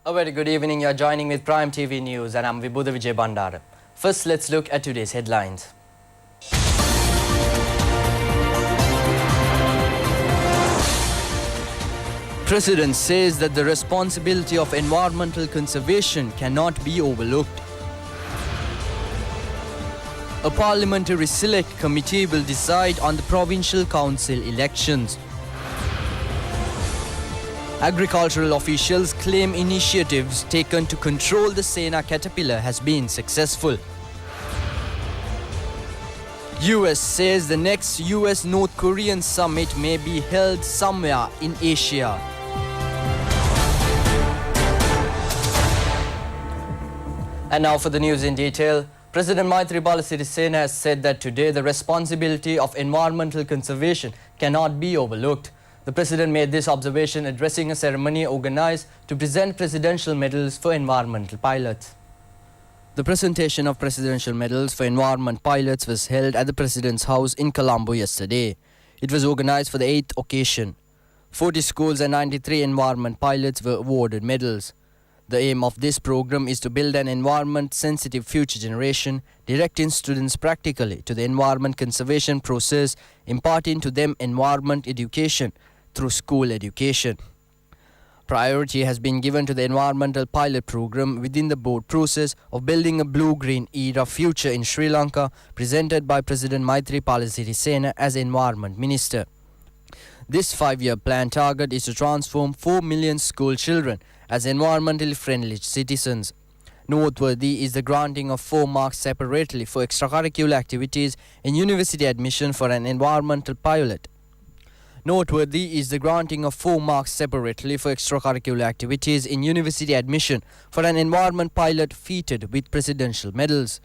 A very good evening. You're joining with Prime TV News and I'm Vibhuda Vijay Bandara. First, let's look at today's headlines. President says that the responsibility of environmental conservation cannot be overlooked. A parliamentary select committee will decide on the provincial council elections. Agricultural officials claim initiatives taken to control the Sena caterpillar has been successful. US says the next US-North Korean summit may be held somewhere in Asia. And now for the news in detail. President Maithripala Sirisena has said that today the responsibility of environmental conservation cannot be overlooked. The President made this observation addressing a ceremony organized to present presidential medals for environmental pilots. The presentation of presidential medals for environment pilots was held at the President's house in Colombo yesterday. It was organized for the 8th occasion. 40 schools and 93 environment pilots were awarded medals. The aim of this program is to build an environment-sensitive future generation, directing students practically to the environment conservation process, imparting to them environment education through school education. Priority has been given to the environmental pilot program within the board process of building a blue-green era future in Sri Lanka, presented by President Maithripala Sirisena as Environment Minister. This 5-year plan target is to transform 4 million school children as environmentally friendly citizens. Noteworthy is the granting of 4 marks separately for extracurricular activities in university admission for an environmental pilot. Noteworthy is the granting of 4 marks separately for extracurricular activities in university admission for an environment pilot feted with presidential medals.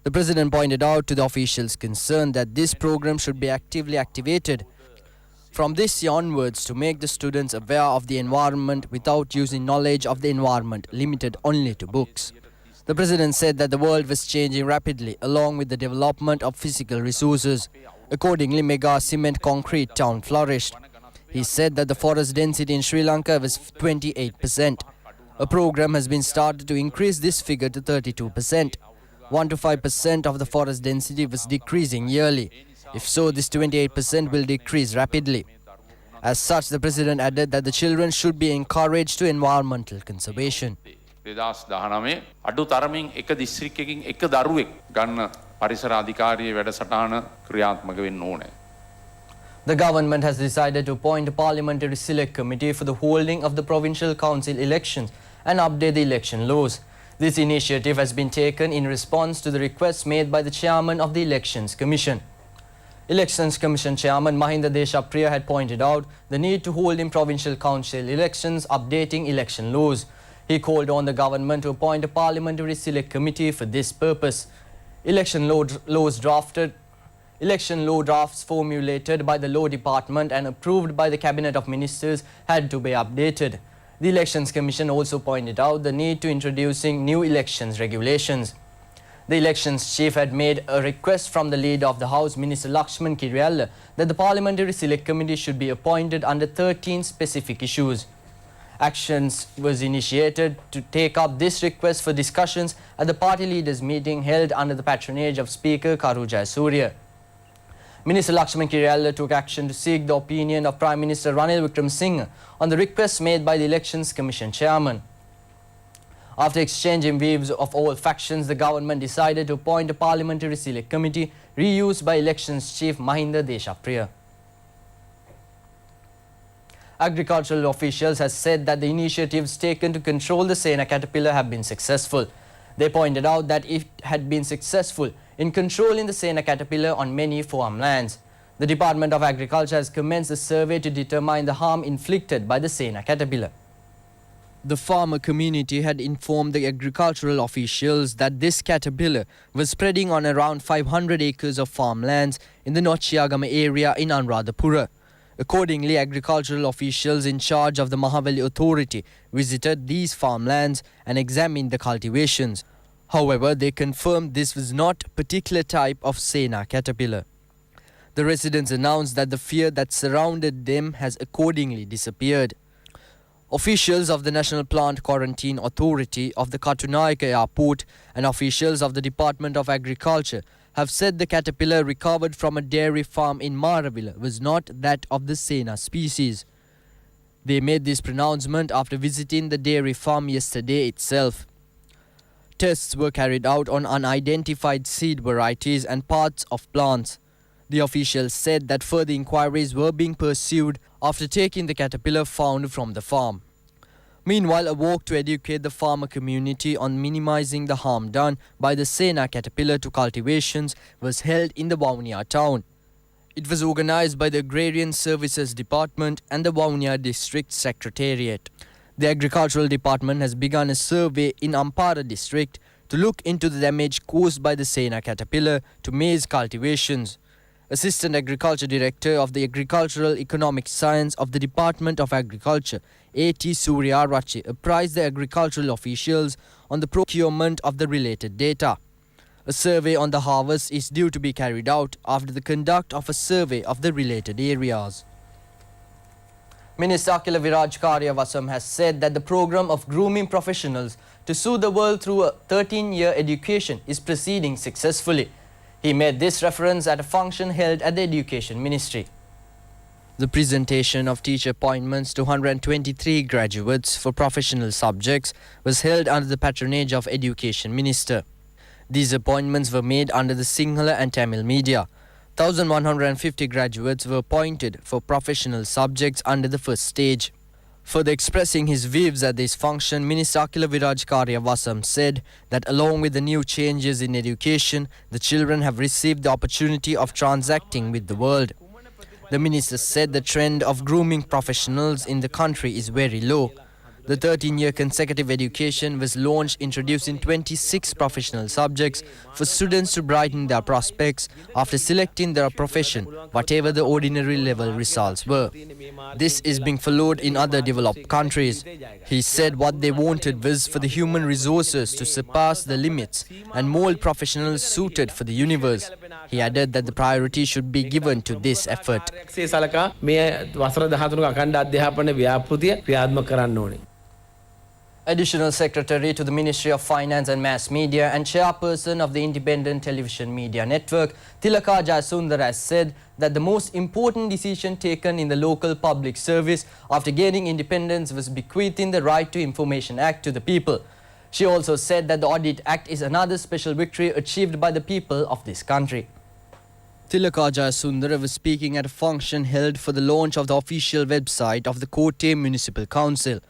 The President pointed out to the officials concerned that this program should be actively activated from this year onwards to make the students aware of the environment without using knowledge of the environment limited only to books. The President said that the world was changing rapidly along with the development of physical resources. Accordingly, mega cement concrete town flourished. He said that the forest density in Sri Lanka was 28%. A program has been started to increase this figure to 32%. 1 to 5% of the forest density was decreasing yearly. If so, this 28% will decrease rapidly. As such, the President added that the children should be encouraged to environmental conservation. The government has decided to appoint a parliamentary select committee for the holding of the provincial council elections and update the election laws. This initiative has been taken in response to the requests made by the chairman of the Elections Commission. Elections Commission Chairman Mahinda Deshapriya had pointed out the need to hold in provincial council elections, updating election laws. He called on the government to appoint a parliamentary select committee for this purpose. Election law drafts formulated by the Law Department and approved by the Cabinet of Ministers had to be updated. The Elections Commission also pointed out the need to introducing new elections regulations. The elections chief had made a request from the leader of the House, Minister Lakshman Kiriyalla, that the parliamentary select committee should be appointed under 13 specific issues. Actions was initiated to take up this request for discussions at the party leaders' meeting held under the patronage of Speaker Karu Jayasuriya. Minister Lakshman Kiriyalla took action to seek the opinion of Prime Minister Ranil Wickremesinghe on the requests made by the Elections Commission chairman. After exchanging views of all factions, the government decided to appoint a parliamentary select committee reused by Elections Chief Mahinda Deshapriya. Agricultural officials have said that the initiatives taken to control the Sena caterpillar have been successful. They pointed out that it had been successful in controlling the Sena caterpillar on many farmlands. The Department of Agriculture has commenced a survey to determine the harm inflicted by the Sena caterpillar. The farmer community had informed the agricultural officials that this caterpillar was spreading on around 500 acres of farmlands in the Nochiagama area in Anuradhapura. Accordingly, agricultural officials in charge of the Mahaweli authority visited these farmlands and examined the cultivations. However, they confirmed this was not a particular type of Sena caterpillar. The residents announced that the fear that surrounded them has accordingly disappeared. Officials of the National Plant Quarantine Authority of the Katunayake Airport and officials of the Department of Agriculture have said the caterpillar recovered from a dairy farm in Maravilla was not that of the Sena species. They made this pronouncement after visiting the dairy farm yesterday itself. Tests were carried out on unidentified seed varieties and parts of plants. The officials said that further inquiries were being pursued after taking the caterpillar found from the farm. Meanwhile, a walk to educate the farmer community on minimizing the harm done by the Sena caterpillar to cultivations was held in the Vavuniya town. It was organized by the Agrarian Services Department and the Vavuniya District Secretariat. The Agricultural Department has begun a survey in Ampara district to look into the damage caused by the Sena caterpillar to maize cultivations. Assistant Agriculture Director of the Agricultural Economic Science of the Department of Agriculture, A.T. Suryarachi, apprised the agricultural officials on the procurement of the related data. A survey on the harvest is due to be carried out after the conduct of a survey of the related areas. Minister Akila Viraj Karyavasam has said that the program of grooming professionals to soothe the world through a 13-year education is proceeding successfully. He made this reference at a function held at the Education Ministry. The presentation of teacher appointments to 123 graduates for professional subjects was held under the patronage of Education Minister. These appointments were made under the Sinhala and Tamil media. 1,150 graduates were appointed for professional subjects under the first stage. Further expressing his views at this function, Minister Akila Viraj Karyavasam said that along with the new changes in education, the children have received the opportunity of transacting with the world. The minister said the trend of grooming professionals in the country is very low. The 13-year consecutive education was launched, introducing 26 professional subjects for students to brighten their prospects after selecting their profession, whatever the ordinary level results were. This is being followed in other developed countries. He said what they wanted was for the human resources to surpass the limits and mold professionals suited for the universe. He added that the priority should be given to this effort. Additional Secretary to the Ministry of Finance and Mass Media and Chairperson of the Independent Television Media Network, Tilaka Jayasundara, has said that the most important decision taken in the local public service after gaining independence was bequeathing the Right to Information Act to the people. She also said that the Audit Act is another special victory achieved by the people of this country. Tilaka Jayasundara was speaking at a function held for the launch of the official website of the Kotte Municipal Council.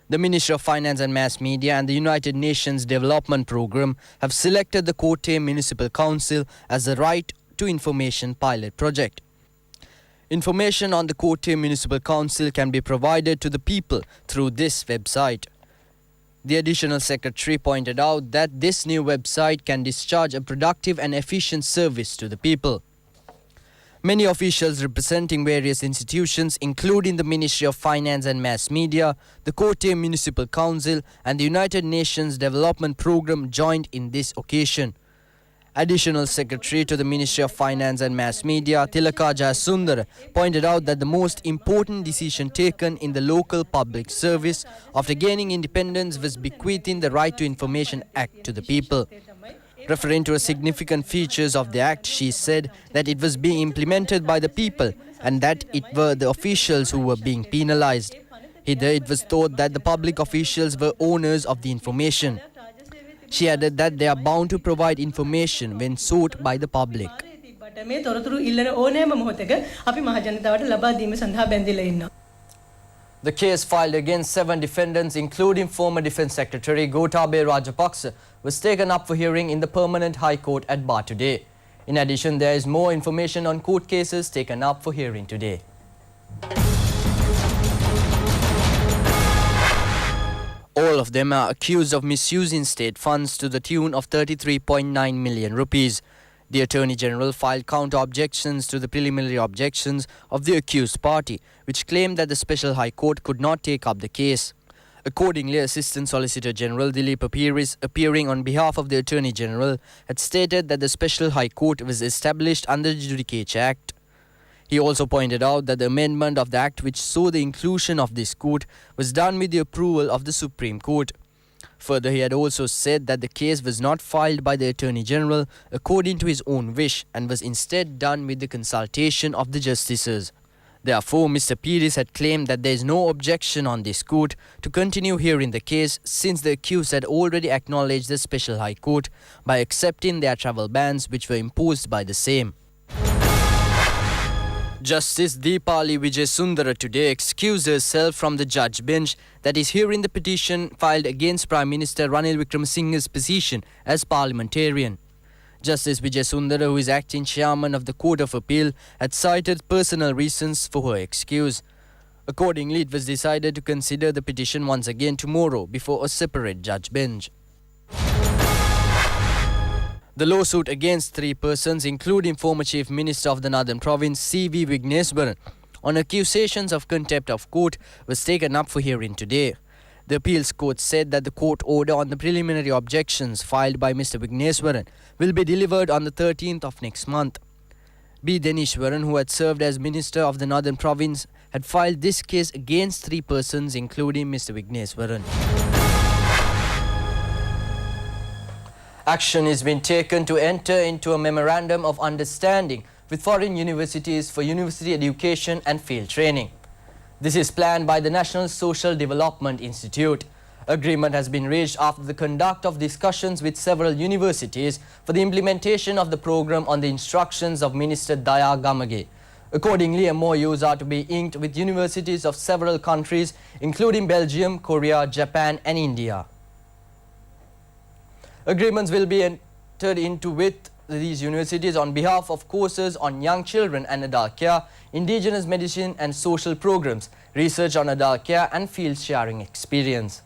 The Ministry of Finance and Mass Media and the United Nations Development Programme have selected the Kotte Municipal Council as the Right to Information pilot project. Information on the Kotte Municipal Council can be provided to the people through this website. The Additional Secretary pointed out that this new website can discharge a productive and efficient service to the people. Many officials representing various institutions, including the Ministry of Finance and Mass Media, the Kotte Municipal Council and the United Nations Development Programme joined in this occasion. Additional Secretary to the Ministry of Finance and Mass Media, Tilaka Jayasundara, pointed out that the most important decision taken in the local public service after gaining independence was bequeathing the Right to Information Act to the people. Referring to a significant features of the Act, she said that it was being implemented by the people and that it were the officials who were being penalized. Hither it was thought that the public officials were owners of the information. She added that they are bound to provide information when sought by the public. The case filed against 7 defendants, including former Defence Secretary Gotabaya Rajapaksa, was taken up for hearing in the Permanent High Court at Ba today. In addition, there is more information on court cases taken up for hearing today. All of them are accused of misusing state funds to the tune of 33.9 million rupees. The Attorney General filed counter-objections to the preliminary objections of the accused party, which claimed that the Special High Court could not take up the case. Accordingly, Assistant Solicitor General Dilip Apiris, appearing on behalf of the Attorney General, had stated that the Special High Court was established under the Judicature Act. He also pointed out that the amendment of the Act which saw the inclusion of this court was done with the approval of the Supreme Court. Further, he had also said that the case was not filed by the Attorney General according to his own wish and was instead done with the consultation of the justices. Therefore, Mr. Pires had claimed that there is no objection on this court to continue hearing the case since the accused had already acknowledged the Special High Court by accepting their travel bans which were imposed by the same. Justice Deepali Vijayasundara today excused herself from the judge bench that is hearing the petition filed against Prime Minister Ranil Wickremesinghe's position as parliamentarian. Justice Vijayasundara, who is acting chairman of the Court of Appeal, had cited personal reasons for her excuse. Accordingly, it was decided to consider the petition once again tomorrow before a separate judge bench. The lawsuit against 3 persons, including former Chief Minister of the Northern Province C.V. Vigneswaran, on accusations of contempt of court was taken up for hearing today. The appeals court said that the court order on the preliminary objections filed by Mr. Vigneswaran will be delivered on the 13th of next month. B. Denishwaran, who had served as Minister of the Northern Province, had filed this case against 3 persons, including Mr. Vigneswaran. Action is being taken to enter into a memorandum of understanding with foreign universities for university education and field training. This is planned by the National Social Development Institute. Agreement has been reached after the conduct of discussions with several universities for the implementation of the program on the instructions of Minister Daya Gamage. Accordingly, MOUs are to be inked with universities of several countries, including Belgium, Korea, Japan and India. Agreements will be entered into with these universities on behalf of courses on young children and adult care, indigenous medicine and social programs, research on adult care and field sharing experience.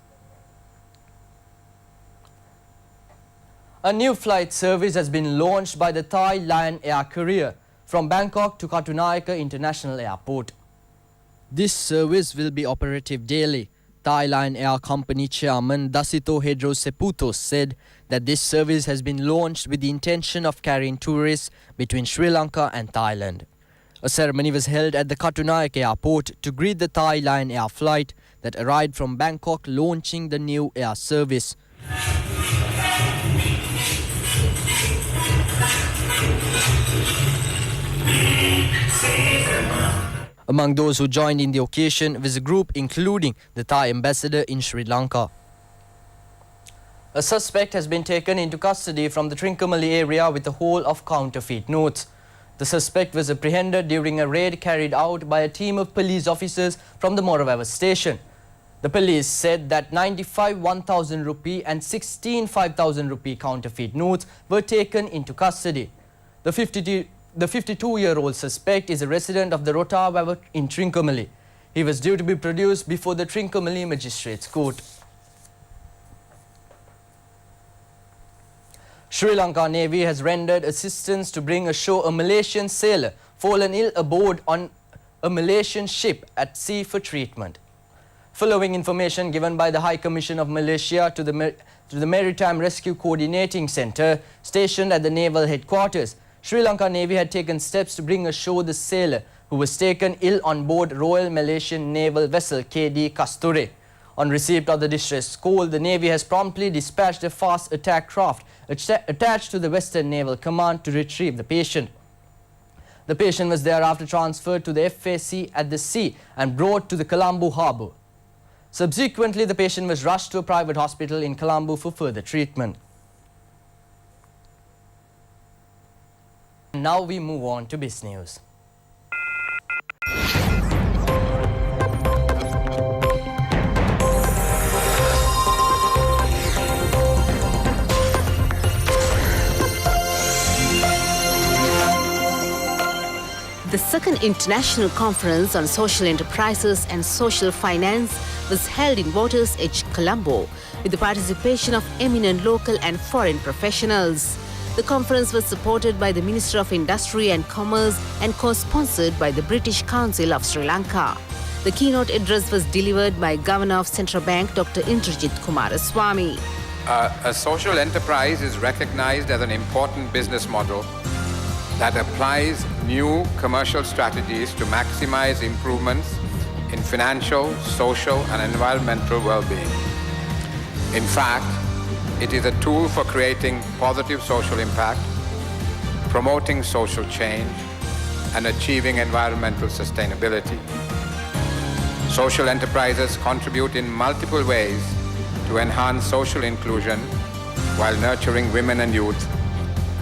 A new flight service has been launched by the Thai Lion Air Courier from Bangkok to Katunayake International Airport. This service will be operative daily. Thai Lion Air Company Chairman Dasito Hedro Seputo said that this service has been launched with the intention of carrying tourists between Sri Lanka and Thailand. A ceremony was held at the Katunayake Airport to greet the Thai Lion Air flight that arrived from Bangkok, launching the new air service. Among those who joined in the occasion was a group including the Thai ambassador in Sri Lanka. A suspect has been taken into custody from the Trincomalee area with a haul of counterfeit notes. The suspect was apprehended during a raid carried out by a team of police officers from the Morawava station. The police said that 95 1,000 rupee and 16 5,000 rupee counterfeit notes were taken into custody. The 52-year-old suspect is a resident of the Rotawava in Trincomalee. He was due to be produced before the Trincomalee Magistrates Court. Sri Lanka Navy has rendered assistance to bring ashore a Malaysian sailor fallen ill aboard on a Malaysian ship at sea for treatment. Following information given by the High Commission of Malaysia to the Maritime Rescue Coordinating Centre stationed at the Naval Headquarters, Sri Lanka Navy had taken steps to bring ashore the sailor who was taken ill on board Royal Malaysian Naval Vessel KD Kasture. On receipt of the distress call, the Navy has promptly dispatched a fast attack craft attached to the Western Naval Command to retrieve the patient. The patient was thereafter transferred to the FAC at the sea and brought to the Colombo harbour. Subsequently, the patient was rushed to a private hospital in Colombo for further treatment. Now we move on to BIS News. The second International Conference on Social Enterprises and Social Finance was held in Waters Edge, Colombo, with the participation of eminent local and foreign professionals. The conference was supported by the Minister of Industry and Commerce and co-sponsored by the British Council of Sri Lanka. The keynote address was delivered by Governor of Central Bank Dr. Indrajit Kumaraswamy. A social enterprise is recognized as an important business model that applies new commercial strategies to maximize improvements in financial, social, and environmental well-being. In fact, it is a tool for creating positive social impact, promoting social change, and achieving environmental sustainability. Social enterprises contribute in multiple ways to enhance social inclusion while nurturing women and youth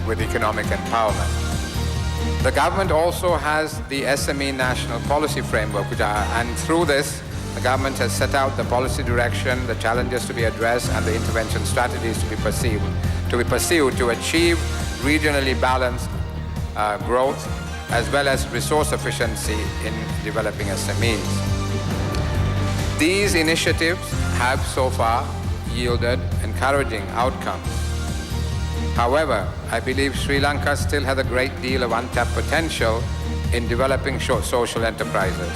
with economic empowerment. The government also has the SME National Policy Framework, and through this, the government has set out the policy direction, the challenges to be addressed, and the intervention strategies to be pursued to achieve regionally balanced growth as well as resource efficiency in developing SMEs. These initiatives have so far yielded encouraging outcomes. However, I believe Sri Lanka still has a great deal of untapped potential in developing social enterprises.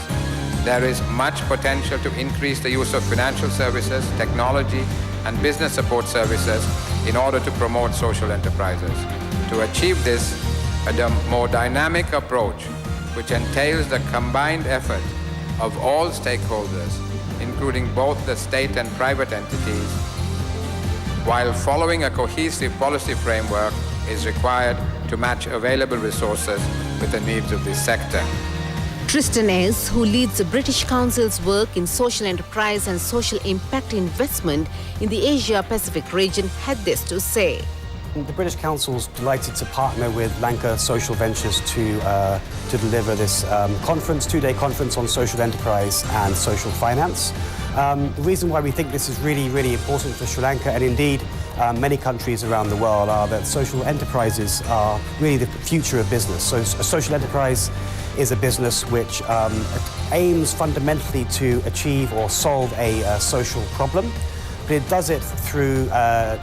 There is much potential to increase the use of financial services, technology, and business support services in order to promote social enterprises. To achieve this, a more dynamic approach, which entails the combined effort of all stakeholders, including both the state and private entities, while following a cohesive policy framework, is required to match available resources with the needs of this sector. Tristan S., who leads the British Council's work in social enterprise and social impact investment in the Asia-Pacific region, had this to say. The British Council's delighted to partner with Lanka Social Ventures to deliver this conference, two-day conference on social enterprise and social finance. The reason why we think this is really, really important for Sri Lanka, and indeed many countries around the world, are that social enterprises are really the future of business. So a social enterprise is a business which aims fundamentally to achieve or solve a social problem, but it does it through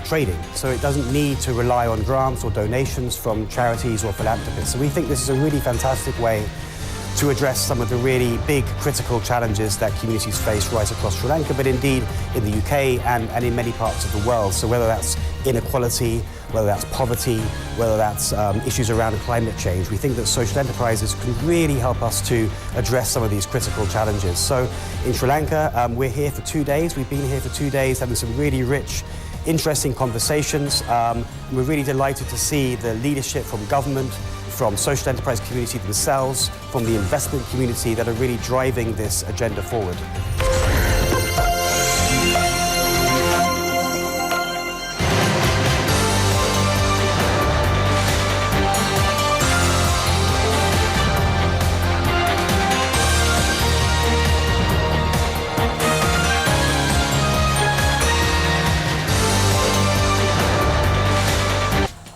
trading. So it doesn't need to rely on grants or donations from charities or philanthropists. So we think this is a really fantastic way to address some of the really big critical challenges that communities face right across Sri Lanka, but indeed in the UK and in many parts of the world. So whether that's inequality, whether that's poverty, whether that's issues around climate change, we think that social enterprises can really help us to address some of these critical challenges. So in Sri Lanka, we're here for 2 days. We've been here for 2 days having some really rich, interesting conversations. We're really delighted to see the leadership from government, from social enterprise community themselves, from the investment community that are really driving this agenda forward.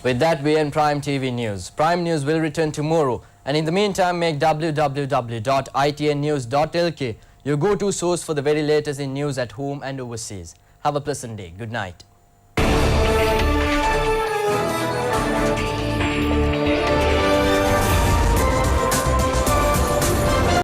With that, we end Prime TV News. Prime News will return tomorrow, and in the meantime, make www.itnnews.lk your go-to source for the very latest in news at home and overseas. Have a pleasant day. Good night.